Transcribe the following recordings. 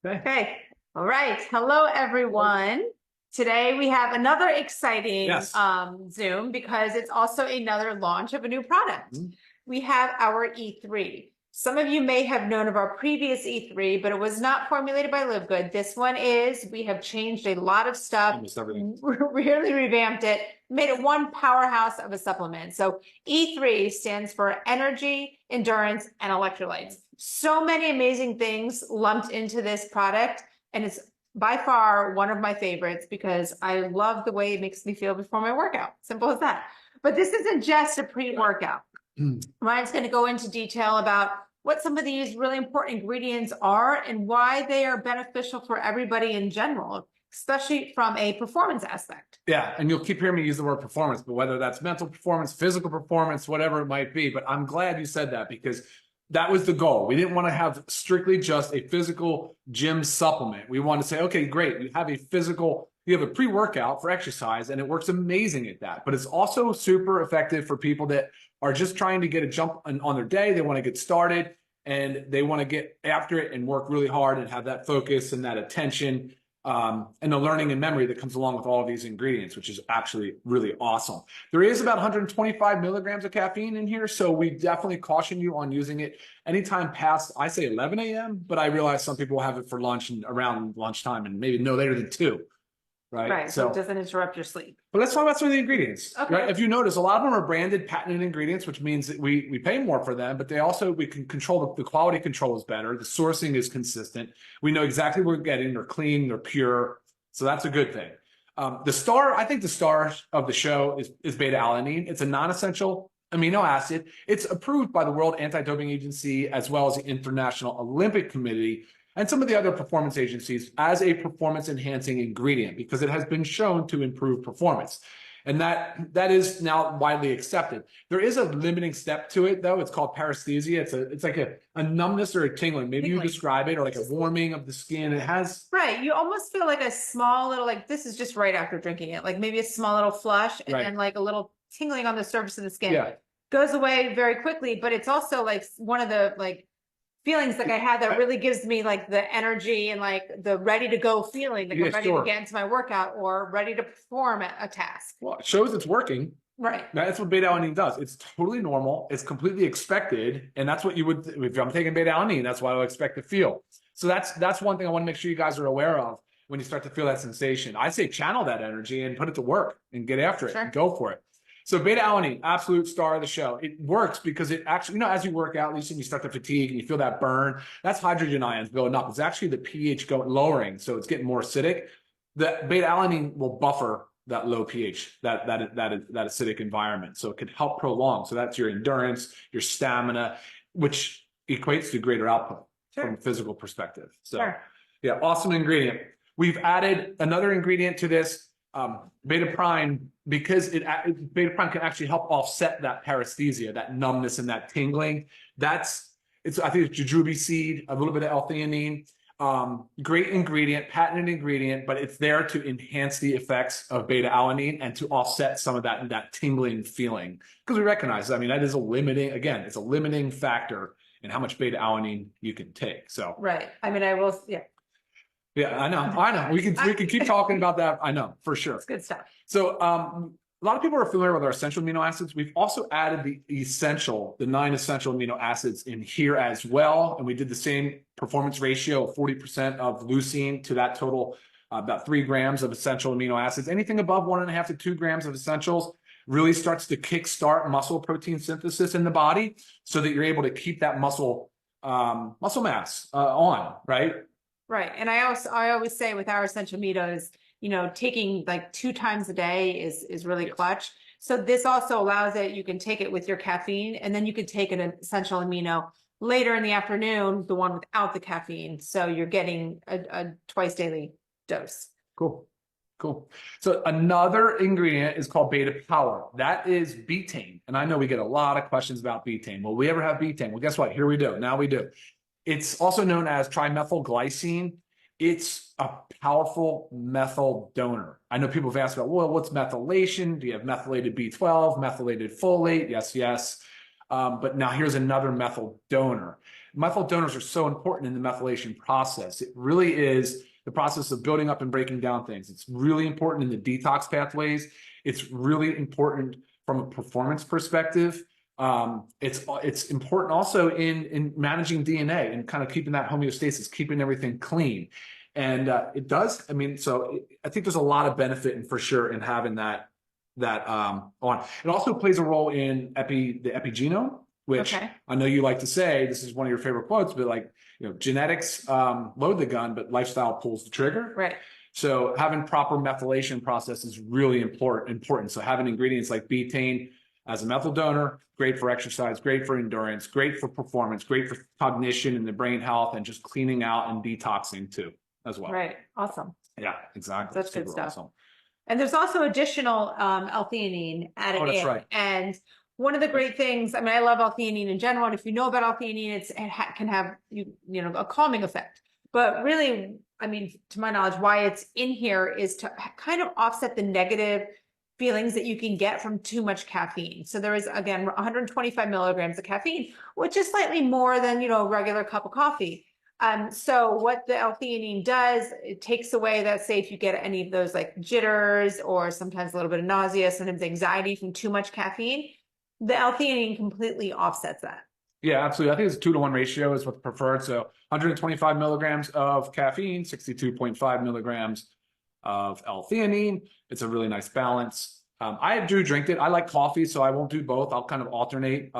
Okay. All right. Hello, everyone. Today we have another exciting Zoom because it's also another launch of a new product. We have our E3. Some of you may have known of our previous E3, but it was not formulated by Livegood. This one is. We have changed a lot of stuff, really revamped it, made it one powerhouse of a supplement. So E3 stands for energy, endurance, and electrolytes. So many amazing things lumped into this product, and it's by far one of my favorites because I love the way it makes me feel before my workout. Simple as that. But this isn't just a pre-workout. Ryan's going to go into detail about what some of these really important ingredients are and why they are beneficial for everybody in general, especially from a performance aspect. Yeah, and you'll keep hearing me use the word performance, but whether that's mental performance, physical performance, whatever it might be. But I'm glad you said that because that was the goal. We didn't want to have strictly just a physical gym supplement. We wanted to say, okay, great. You have a pre-workout for exercise and it works amazing at that. But it's also super effective for people that are just trying to get a jump on their day. They want to get started and they want to get after it and work really hard and have that focus and that attention and the learning and memory that comes along with all of these ingredients, which is actually really awesome. There is about 125 milligrams of caffeine in here, so we definitely caution you on using it anytime past, I say 11 a.m., but I realize some people have it for lunch and around lunchtime and maybe no later than 2. Right, so it doesn't interrupt your sleep. But let's talk about some of the ingredients. Okay. Right? If you notice, a lot of them are branded, patented ingredients, which means that we pay more for them, but we can control the quality control is better. The sourcing is consistent. We know exactly what we're getting. They're clean, they're pure. So that's a good thing. I think the star of the show is beta-alanine. It's a non-essential amino acid. It's approved by the World Anti-Doping Agency as well as the International Olympic Committee and some of the other performance agencies as a performance-enhancing ingredient because it has been shown to improve performance. And that is now widely accepted. There is a limiting step to it, though. It's called paresthesia. It's like a numbness or a tingling. Maybe you describe it, or like a warming of the skin. It has... Right. You almost feel like a small little, like this is just right after drinking it, like maybe a small little flush and then like a little tingling on the surface of the skin. Yeah. Goes away very quickly, but it's also like one of the feelings like I have that really gives me like the energy and like the ready to go feeling, like I'm ready to get into my workout or ready to perform a task. Well, it shows it's working. Right. That's what beta-alanine does. It's totally normal. It's completely expected. And that's what you would, if I'm taking beta-alanine, that's what I would expect to feel. So that's one thing I want to make sure you guys are aware of when you start to feel that sensation. I say channel that energy and put it to work and get after it and go for it. So beta-alanine, absolute star of the show. It works because it actually, as you work out, at least when you start to fatigue and you feel that burn, that's hydrogen ions building up. It's actually the pH lowering, so it's getting more acidic. The beta-alanine will buffer that low pH, that acidic environment. So it can help prolong. So that's your endurance, your stamina, which equates to greater output from a physical perspective. So yeah, awesome ingredient. We've added another ingredient to this, beta-prime, because beta-prime can actually help offset that paresthesia, that numbness and that tingling. I think it's jujube seed, a little bit of L-theanine. Great ingredient, patented ingredient, but it's there to enhance the effects of beta-alanine and to offset some of that tingling feeling. Because we recognize, that is it's a limiting factor in how much beta-alanine you can take. So right. Yeah, I know. We can keep talking about that. I know, for sure. It's good stuff. So a lot of people are familiar with our essential amino acids. We've also added the 9 essential amino acids in here as well. And we did the same performance ratio of 40% of leucine to that total, about 3 grams of essential amino acids. Anything above 1.5 to 2 grams of essentials really starts to kickstart muscle protein synthesis in the body so that you're able to keep that muscle mass on, right? Right. And I always say with our essential aminos, taking like 2 times a day is really clutch. So this also allows it, you can take it with your caffeine and then you could take an essential amino later in the afternoon, the one without the caffeine. So you're getting a twice daily dose. Cool. So another ingredient is called beta power. That is betaine. And I know we get a lot of questions about betaine. Will we ever have betaine? Well, guess what? Here we do. Now we do. It's also known as trimethylglycine. It's a powerful methyl donor. I know people have asked about, well, what's methylation? Do you have methylated B12, methylated folate? Yes. But now here's another methyl donor. Methyl donors are so important in the methylation process. It really is the process of building up and breaking down things. It's really important in the detox pathways. It's really important from a performance perspective. It's important also in managing DNA and kind of keeping that homeostasis, keeping everything clean. And it does, I mean, so I think there's a lot of benefit and for sure in having that on. It also plays a role in the epigenome, which I know you like to say, this is one of your favorite quotes, but like, you know, genetics load the gun, but lifestyle pulls the trigger. Right. So having proper methylation process is really important. So having ingredients like betaine as a methyl donor, great for exercise, great for endurance, great for performance, great for cognition and the brain health, and just cleaning out and detoxing too, as well. Right. Awesome. Yeah, exactly. That's good stuff. Awesome. And there's also additional L-theanine added in. That's right. And one of the great things, I mean, I love L-theanine in general, and if you know about L-theanine, it can have you know a calming effect. But really, I mean, to my knowledge, why it's in here is to kind of offset the negative feelings that you can get from too much caffeine. So there is, again, 125 milligrams of caffeine, which is slightly more than, you know, a regular cup of coffee. So what the L-theanine does, it takes away that, say, if you get any of those like jitters or sometimes a little bit of nausea, sometimes anxiety from too much caffeine, the L-theanine completely offsets that. Yeah, absolutely. I think it's a 2-to-1 ratio is what's preferred. So 125 milligrams of caffeine, 62.5 milligrams of L-theanine. It's a really nice balance. I do drink it. I like coffee, so I won't do both. I'll kind of alternate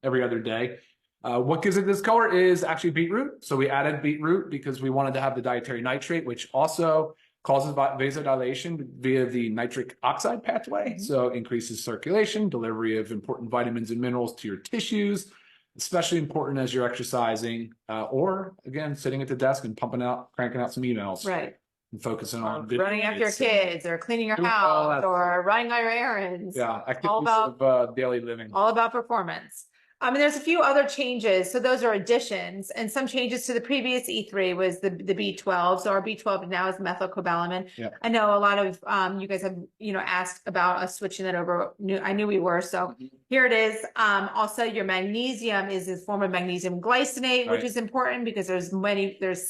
every other day. What gives it this color is actually beetroot. So we added beetroot because we wanted to have the dietary nitrate, which also causes vasodilation via the nitric oxide pathway. So increases circulation, delivery of important vitamins and minerals to your tissues, especially important as you're exercising or, again, sitting at the desk and cranking out some emails. Right. And focusing on running after your kids or cleaning your house or running all your errands. Yeah, activities of daily living. All about performance. I mean, there's a few other changes. So those are additions, and some changes to the previous E3 was the B12. So our B12 now is methylcobalamin. Yep. I know a lot of you guys have, you know, asked about us switching that over. I knew we were. So here it is. Also, your magnesium is a form of magnesium glycinate, which is important because there's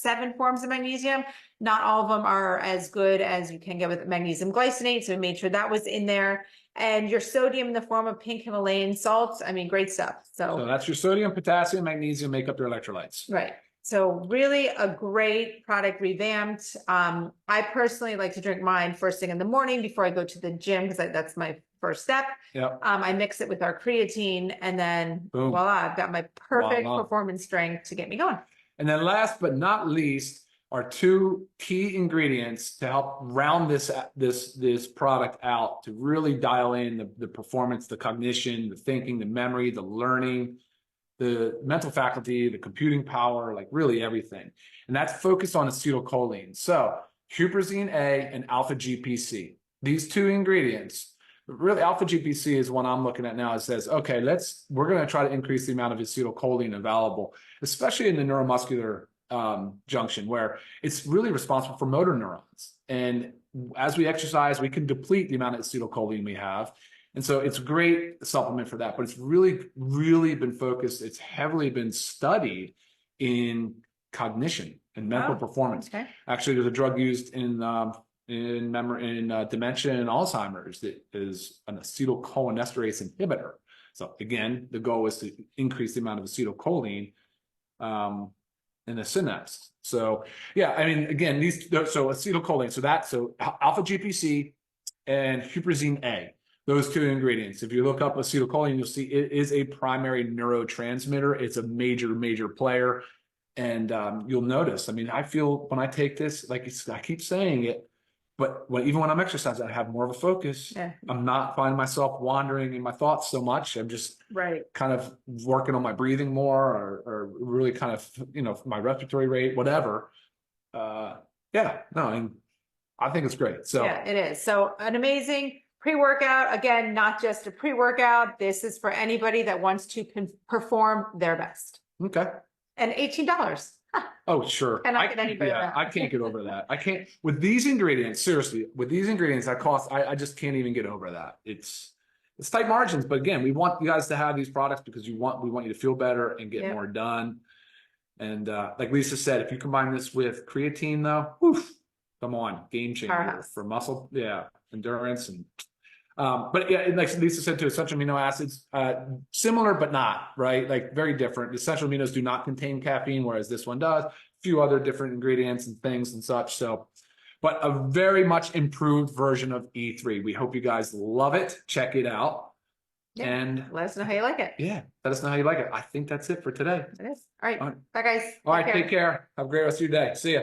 7 forms of magnesium. Not all of them are as good as you can get with magnesium glycinate. So we made sure that was in there. And your sodium in the form of pink Himalayan salts. I mean, great stuff. So that's your sodium, potassium, magnesium, make up your electrolytes. Right. So really a great product, revamped. I personally like to drink mine first thing in the morning before I go to the gym because that's my first step. Yep. I mix it with our creatine, and then boom, voila, I've got my perfect performance strength to get me going. And then last but not least are 2 key ingredients to help round this product out, to really dial in the performance, the cognition, the thinking, the memory, the learning, the mental faculty, the computing power, like really everything. And that's focused on acetylcholine. So huperzine A and alpha GPC, these 2 ingredients. Really, alpha GPC is one I'm looking at now. It says, okay, we're going to try to increase the amount of acetylcholine available, especially in the neuromuscular junction, where it's really responsible for motor neurons. And as we exercise, we can deplete the amount of acetylcholine we have. And so it's a great supplement for that, but it's really, really been focused. It's heavily been studied in cognition and mental performance. Okay. Actually, there's a drug used in dementia and Alzheimer's that is an acetylcholinesterase inhibitor. So again, the goal is to increase the amount of acetylcholine in the synapse. So yeah, I mean, again, so acetylcholine, so alpha GPC and huperzine A, those 2 ingredients. If you look up acetylcholine, you'll see it is a primary neurotransmitter. It's a major player. And you'll notice, I mean, I feel when I take this, like I keep saying it, but even when I'm exercising, I have more of a focus. Yeah. I'm not finding myself wandering in my thoughts so much. I'm just kind of working on my breathing more, or really kind of, you know, my respiratory rate, whatever. Yeah, no, I think it's great. So yeah, it is. So an amazing pre-workout. Again, not just a pre-workout. This is for anybody that wants to perform their best. Okay. And $18. Oh, sure. And I can't get over that. I can't with these ingredients. Seriously, with these ingredients, I just can't even get over that. It's tight margins, but again, we want you guys to have these products because we want you to feel better and get more done. And like Lisa said, if you combine this with creatine, though, woof, come on, game changer for muscle, endurance. And but yeah, like Lisa said too, essential amino acids, similar but not, right? Like very different. Essential aminos do not contain caffeine, whereas this one does. A few other different ingredients and things and such. So, but a very much improved version of E3. We hope you guys love it. Check it out. Yeah. And let us know how you like it. Yeah, let us know how you like it. I think that's it for today. It is. All right. Bye, guys. All right. Take care. Have a great rest of your day. See ya.